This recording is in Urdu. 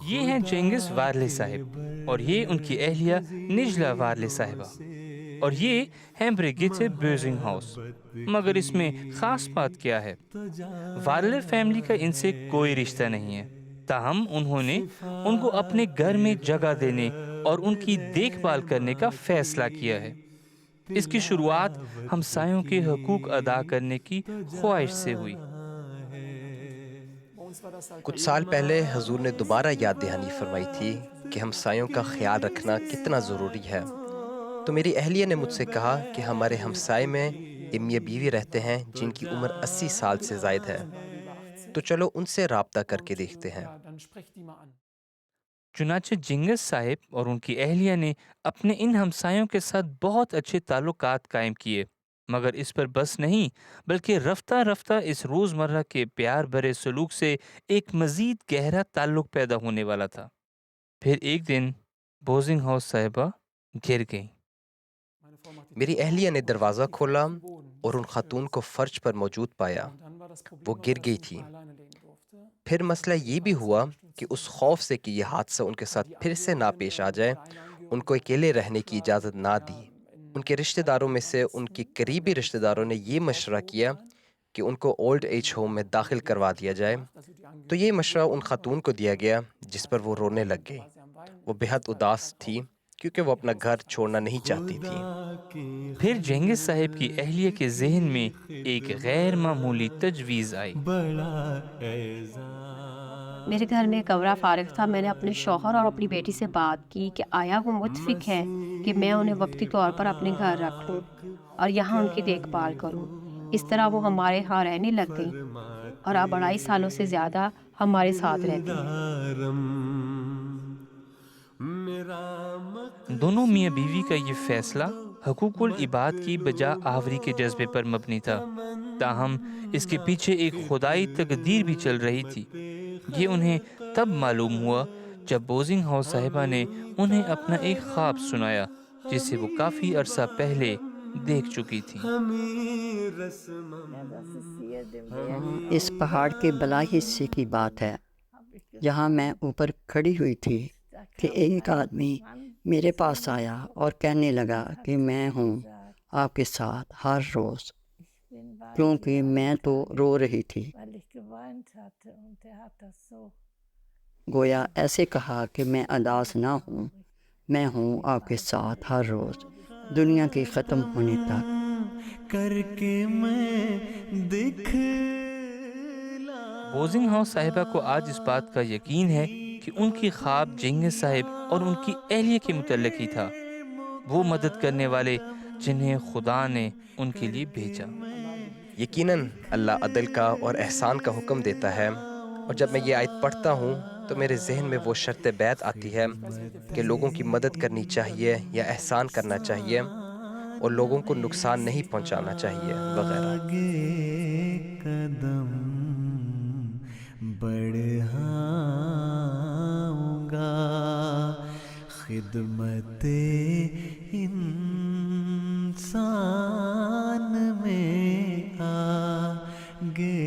یہ ہیں چنگز وارلے صاحب اور یہ ان کی اہلیہ نجلا وارلے صاحبہ، اور یہ ہیں بریگیٹے بوزنگ ہاؤس۔ مگر اس میں خاص بات کیا ہے؟ وارلے فیملی کا ان سے کوئی رشتہ نہیں ہے، تاہم انہوں نے ان کو اپنے گھر میں جگہ دینے اور ان کی دیکھ بھال کرنے کا فیصلہ کیا ہے۔ اس کی شروعات ہمسایوں کے حقوق ادا کرنے کی خواہش سے ہوئی۔ کچھ سال پہلے حضور نے دوبارہ یاد دہانی فرمائی تھی کہ ہمسایوں کا خیال رکھنا کتنا ضروری ہے۔ تو میری اہلیہ نے مجھ سے کہا کہ ہمارے ہمسائے میں ایک میاں بیوی رہتے ہیں جن کی عمر 80 سال سے زائد ہے، تو چلو ان سے رابطہ کر کے دیکھتے ہیں۔ چنانچہ جنگز صاحب اور ان کی اہلیہ نے اپنے ان ہمسایوں کے ساتھ بہت اچھے تعلقات قائم کیے، مگر اس پر بس نہیں، بلکہ رفتہ رفتہ اس روزمرہ کے پیار بھرے سلوک سے ایک مزید گہرا تعلق پیدا ہونے والا تھا۔ پھر ایک دن بوزنگ ہاؤس صاحبہ گر گئیں۔ میری اہلیہ نے دروازہ کھولا اور ان خاتون کو فرش پر موجود پایا۔ وہ گر گئی تھی۔ پھر مسئلہ یہ بھی ہوا کہ اس خوف سے کہ یہ حادثہ ان کے ساتھ پھر سے نہ پیش آ جائے، ان کو اکیلے رہنے کی اجازت نہ دی۔ ان کے رشتہ داروں میں سے ان کی قریبی رشتہ داروں نے یہ مشورہ کیا کہ ان کو اولڈ ایج ہوم میں داخل کروا دیا جائے۔ تو یہ مشورہ ان خاتون کو دیا گیا جس پر وہ رونے لگ گئی۔ وہ بہت اداس تھی کیونکہ وہ اپنا گھر چھوڑنا نہیں چاہتی تھی۔ پھر جنگز صاحب کی اہلیہ کے ذہن میں ایک غیر معمولی تجویز آئی۔ میرے گھر میں کمرہ فارغ تھا۔ میں نے اپنے شوہر اور اپنی بیٹی سے بات کی کہ آیا وہ متفق ہے کہ میں انہیں وقتی طور پر اپنے گھر رکھوں اور یہاں ان کی دیکھ بھال کروں۔ اس طرح وہ ہمارے ہاں رہنے لگ گئی اور اب 2.5 سالوں سے زیادہ ہمارے ساتھ رہتی ہیں۔ دونوں میاں بیوی کا یہ فیصلہ حقوق العباد کی بجا آوری کے جذبے پر مبنی تھا، تاہم اس کے پیچھے ایک خدائی تقدیر بھی چل رہی تھی۔ یہ انہیں تب معلوم ہوا جب بوزنگ ہاؤس صاحبہ نے انہیں اپنا ایک خواب سنایا جسے وہ کافی عرصہ پہلے دیکھ چکی تھی۔ اس پہاڑ کے بلائی حصے کی بات ہے۔ یہاں میں اوپر کھڑی ہوئی تھی کہ ایک آدمی میرے پاس آیا اور کہنے لگا کہ میں ہوں آپ کے ساتھ ہر روز، کیونکہ میں تو رو رہی تھی۔ گویا ایسے کہا کہ میں اداس نہ ہوں، میں ہوں آپ کے ساتھ ہر روز، دنیا کے ختم ہونے تک۔ کر کے میں بوزنگ ہاؤس صاحبہ کو آج اس بات کا یقین ہے کہ ان کی خواب جنگز صاحب اور ان کی اہلیہ کے متعلق ہی تھا، وہ مدد کرنے والے جنہیں خدا نے ان کے لیے بھیجا۔ یقیناً اللہ عدل کا اور احسان کا حکم دیتا ہے، اور جب میں یہ آیت پڑھتا ہوں تو میرے ذہن میں وہ شرط بیعت آتی ہے کہ لوگوں کی مدد کرنی چاہیے یا احسان کرنا چاہیے اور لوگوں کو نقصان نہیں پہنچانا چاہیے وغیرہ۔ قدم بڑھاؤں گا، خدمت انسان میں آگے